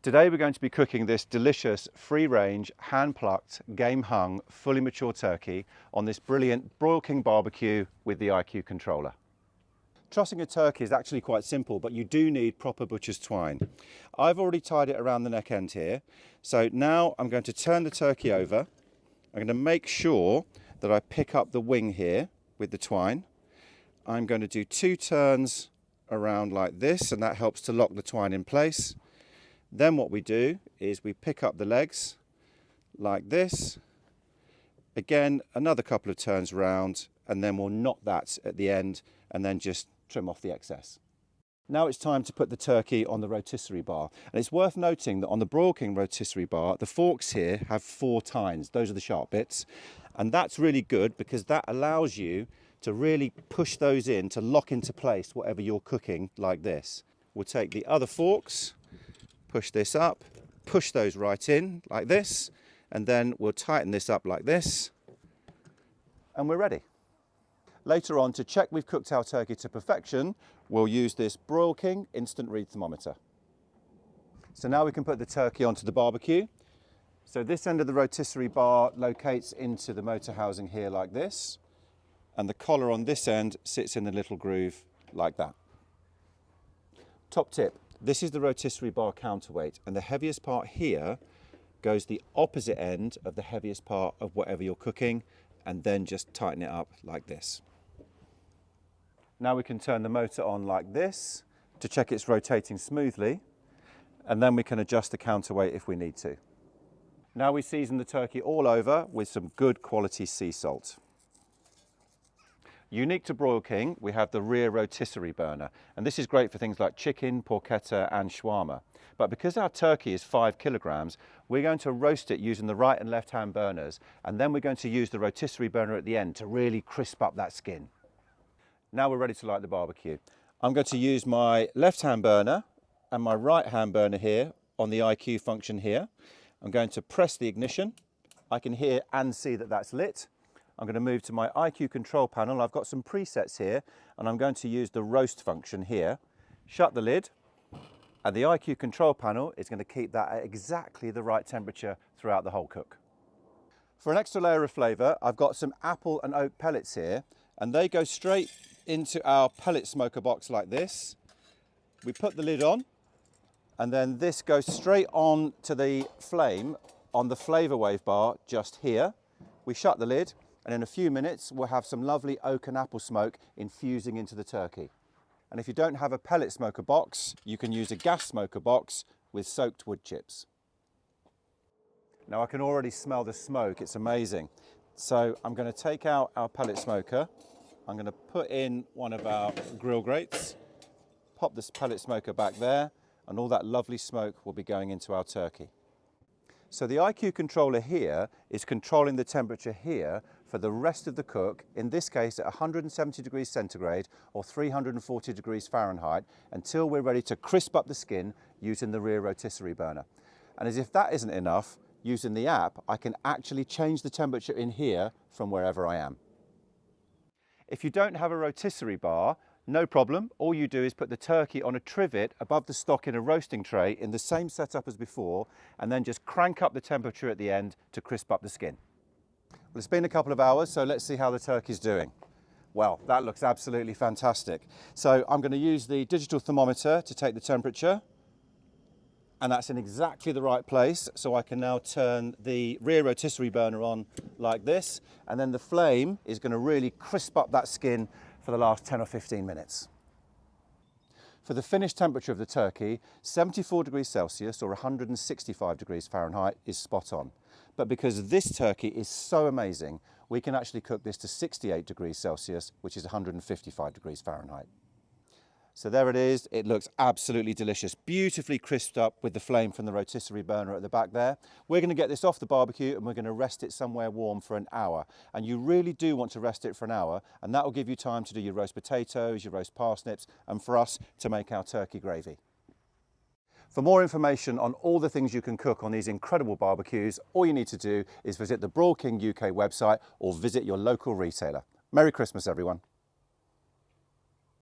Today we're going to be cooking this delicious, free-range, hand-plucked, game-hung, fully mature turkey on this brilliant Broil King barbecue with the IQ controller. Trussing a turkey is actually quite simple, but you do need proper butcher's twine. I've already tied it around the neck end here. So now I'm going to turn the turkey over. I'm going to make sure that I pick up the wing here with the twine. I'm going to do 2 turns around like this, and that helps to lock the twine in place. Then what we do is we pick up the legs like this. Again, another couple of turns around, and then we'll knot that at the end and then just trim off the excess. Now it's time to put the turkey on the rotisserie bar. And it's worth noting that on the Broil King rotisserie bar, the forks here have 4 tines. Those are the sharp bits. And that's really good because that allows you to really push those in to lock into place whatever you're cooking like this. We'll take the other forks, push this up, push those right in like this, and then we'll tighten this up like this, and we're ready. Later on, to check we've cooked our turkey to perfection, we'll use this Broil King instant read thermometer. So now we can put the turkey onto the barbecue. So this end of the rotisserie bar locates into the motor housing here like this, and the collar on this end sits in the little groove like that. Top tip, this is the rotisserie bar counterweight, and the heaviest part here goes the opposite end of the heaviest part of whatever you're cooking, and then just tighten it up like this. Now we can turn the motor on like this to check it's rotating smoothly, and then we can adjust the counterweight if we need to. Now we season the turkey all over with some good quality sea salt. Unique to Broil King, we have the rear rotisserie burner, and this is great for things like chicken, porchetta and shawarma. But because our turkey is 5 kilograms, we're going to roast it using the right and left hand burners, and then we're going to use the rotisserie burner at the end to really crisp up that skin. Now we're ready to light the barbecue. I'm going to use my left hand burner and my right hand burner here on the IQ function here. I'm going to press the ignition. I can hear and see that that's lit. I'm going to move to my IQ control panel. I've got some presets here, and I'm going to use the roast function here. Shut the lid, and the IQ control panel is going to keep that at exactly the right temperature throughout the whole cook. For an extra layer of flavour, I've got some apple and oak pellets here, and they go straight into our pellet smoker box like this. We put the lid on, and then this goes straight on to the flame on the flavour wave bar just here. We shut the lid, and in a few minutes we'll have some lovely oak and apple smoke infusing into the turkey. And if you don't have a pellet smoker box, you can use a gas smoker box with soaked wood chips. Now I can already smell the smoke, it's amazing. So I'm going to take out our pellet smoker, I'm going to put in one of our grill grates, pop this pellet smoker back there, and all that lovely smoke will be going into our turkey. So the IQ controller here is controlling the temperature here for the rest of the cook, in this case at 170 degrees centigrade or 340 degrees Fahrenheit, until we're ready to crisp up the skin using the rear rotisserie burner. And as if that isn't enough, using the app, I can actually change the temperature in here from wherever I am. If you don't have a rotisserie bar, no problem. All you do is put the turkey on a trivet above the stock in a roasting tray in the same setup as before, and then just crank up the temperature at the end to crisp up the skin. Well, it's been a couple of hours, so let's see how the turkey's doing. Well, that looks absolutely fantastic. So I'm going to use the digital thermometer to take the temperature, and that's in exactly the right place. So I can now turn the rear rotisserie burner on like this, and then the flame is going to really crisp up that skin for the last 10 or 15 minutes. For the finished temperature of the turkey, 74 degrees Celsius or 165 degrees Fahrenheit is spot on. But because this turkey is so amazing, we can actually cook this to 68 degrees Celsius, which is 155 degrees Fahrenheit. So there it is. It looks absolutely delicious, beautifully crisped up with the flame from the rotisserie burner at the back there. We're going to get this off the barbecue and we're going to rest it somewhere warm for an hour. And you really do want to rest it for an hour, and that will give you time to do your roast potatoes, your roast parsnips, and for us to make our turkey gravy. For more information on all the things you can cook on these incredible barbecues, all you need to do is visit the Broil King UK website or visit your local retailer. Merry Christmas, everyone.